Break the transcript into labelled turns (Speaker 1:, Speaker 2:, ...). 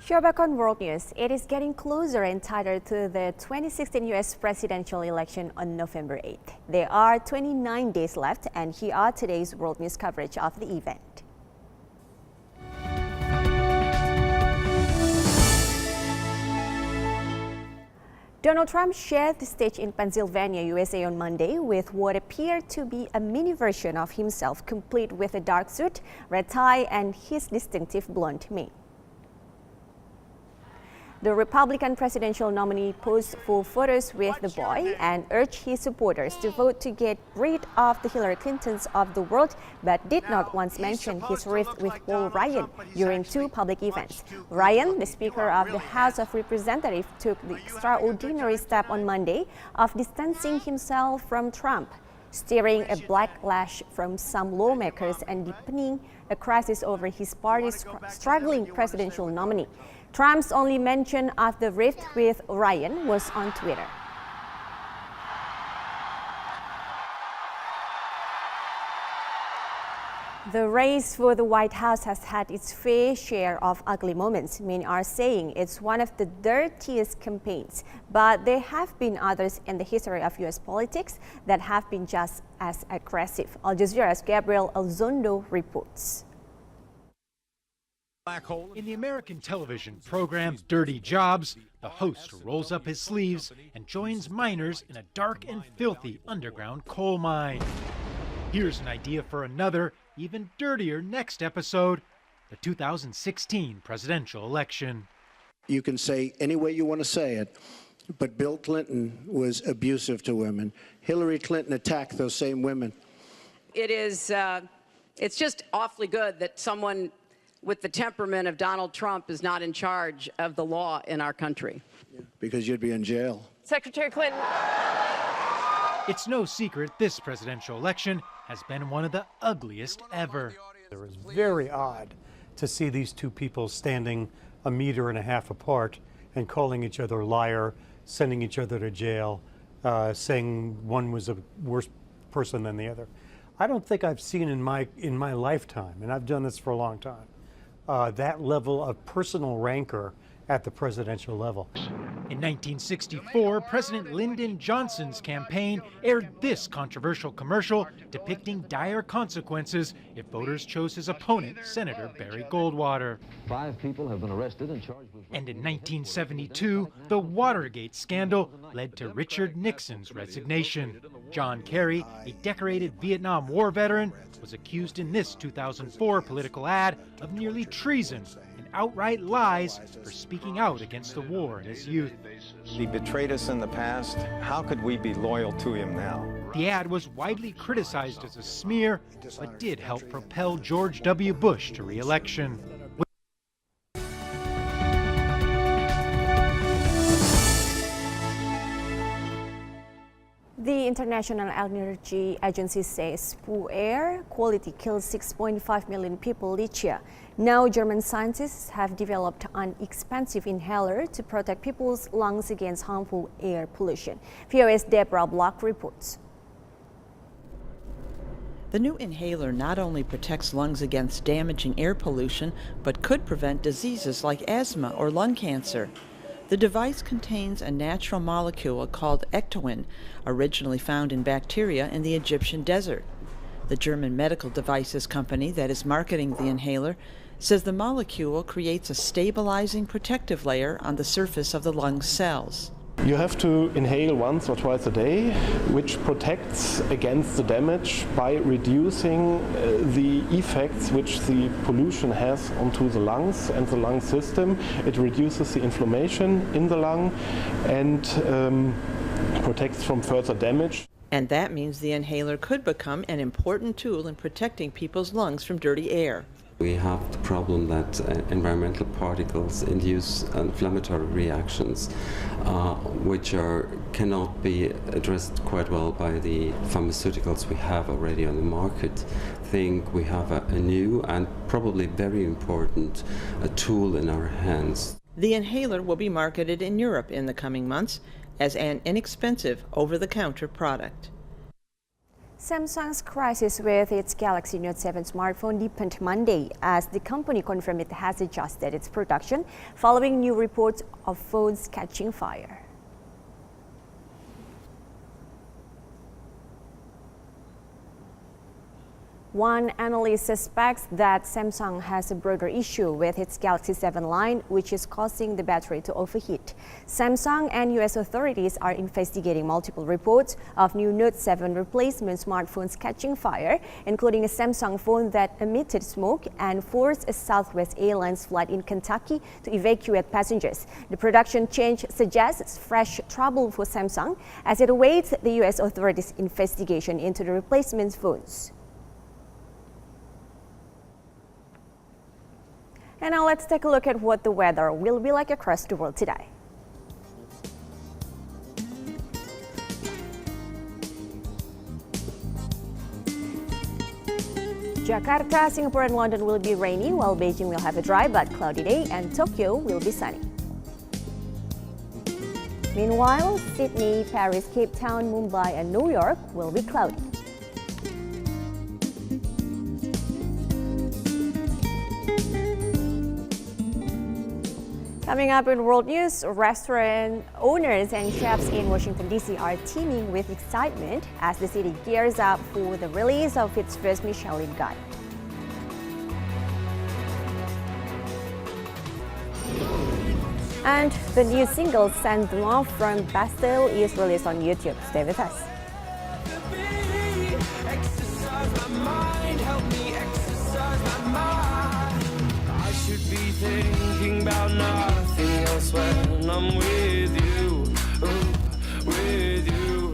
Speaker 1: Show back on World News. It is getting closer and tighter to the 2016 U.S. presidential election on November 8th. There are 29 days left, and here are today's World News coverage of the event. Donald Trump shared the stage in Pennsylvania, USA on Monday with what appeared to be a mini version of himself, complete with a dark suit, red tie, and his distinctive blonde mane. The Republican presidential nominee posed for photos with the boy and urged his supporters to vote to get rid of the Hillary Clintons of the world, but did not once mention his rift with Paul Ryan during two public events. Ryan, the Speaker of the House of Representatives, took the extraordinary step on Monday of distancing himself from Trump, steering a backlash from some lawmakers and deepening a crisis over his party's struggling presidential nominee. Trump's only mention of the rift with Ryan was on Twitter. The race for the White House has had its fair share of ugly moments. Many are saying it's one of the dirtiest campaigns, but there have been others in the history of U.S. politics that have been just as aggressive. Al Jazeera's Gabriel Elizondo reports.
Speaker 2: In the American television program Dirty Jobs, the host rolls up his sleeves and joins miners in a dark and filthy underground coal mine. Here's an idea for another, even dirtier next episode, the 2016 presidential election.
Speaker 3: You can say any way you want to say it, but Bill Clinton was abusive to women. Hillary Clinton attacked those same women.
Speaker 4: It's just awfully good that someone with the temperament of Donald Trump is not in charge of the law in our country.
Speaker 3: Because you'd be in jail.
Speaker 4: Secretary Clinton.
Speaker 2: It's no secret this presidential election has been one of the ugliest ever.
Speaker 5: It was very odd to see these two people standing 1.5 meters apart and calling each other a liar, sending each other to jail, saying one was a worse person than the other. I don't think I've seen in my lifetime, and I've done this for a long time, that level of personal rancor at the presidential level.
Speaker 2: In 1964, President Lyndon Johnson's campaign aired this controversial commercial depicting dire consequences if voters chose his opponent, Senator Barry Goldwater.
Speaker 6: 5 people have been arrested and charged with...
Speaker 2: And in 1972, the Watergate scandal led to Richard Nixon's resignation. John Kerry, a decorated Vietnam War veteran, was accused in this 2004 political ad of nearly treason and outright lies for speaking out against the war in his youth.
Speaker 7: He betrayed us in the past. How could we be loyal to him now?
Speaker 2: The ad was widely criticized as a smear, but did help propel George W. Bush to re-election.
Speaker 1: The International Energy Agency says poor air quality kills 6.5 million people each year. Now, German scientists have developed an expensive inhaler to protect people's lungs against harmful air pollution. VOA's Deborah Block reports.
Speaker 8: The new inhaler not only protects lungs against damaging air pollution, but could prevent diseases like asthma or lung cancer. The device contains a natural molecule called ectoin, originally found in bacteria in the Egyptian desert. The German medical devices company that is marketing the inhaler says the molecule creates a stabilizing protective layer on the surface of the lung cells.
Speaker 9: You have to inhale once or twice a day, which protects against the damage by reducing the effects which the pollution has onto the lungs and the lung system. It reduces the inflammation in the lung and protects from further damage.
Speaker 8: And that means the inhaler could become an important tool in protecting people's lungs from dirty air.
Speaker 10: We have the problem that environmental particles induce inflammatory reactions, which cannot be addressed quite well by the pharmaceuticals we have already on the market. I think we have a new and probably very important tool in our hands.
Speaker 8: The inhaler will be marketed in Europe in the coming months as an inexpensive over-the-counter product.
Speaker 1: Samsung's crisis with its Galaxy Note 7 smartphone deepened Monday as the company confirmed it has adjusted its production following new reports of phones catching fire. One analyst suspects that Samsung has a broader issue with its Galaxy 7 line, which is causing the battery to overheat. Samsung and US authorities are investigating multiple reports of new Note 7 replacement smartphones catching fire, including a Samsung phone that emitted smoke and forced a Southwest Airlines flight in Kentucky to evacuate passengers. The production change suggests fresh trouble for Samsung as it awaits the US authorities' investigation into the replacement phones. And now let's take a look at what the weather will be like across the world today. Jakarta, Singapore and London will be rainy, while Beijing will have a dry but cloudy day and Tokyo will be sunny. Meanwhile, Sydney, Paris, Cape Town, Mumbai and New York will be cloudy. Coming up in world news, restaurant owners and chefs in Washington, D.C. are teeming with excitement as the city gears up for the release of its first Michelin Guide. And the new single, Saint Domingue from Bastille, is released on YouTube. Stay with us.
Speaker 11: Thinking about nothing else when I'm with you, with you.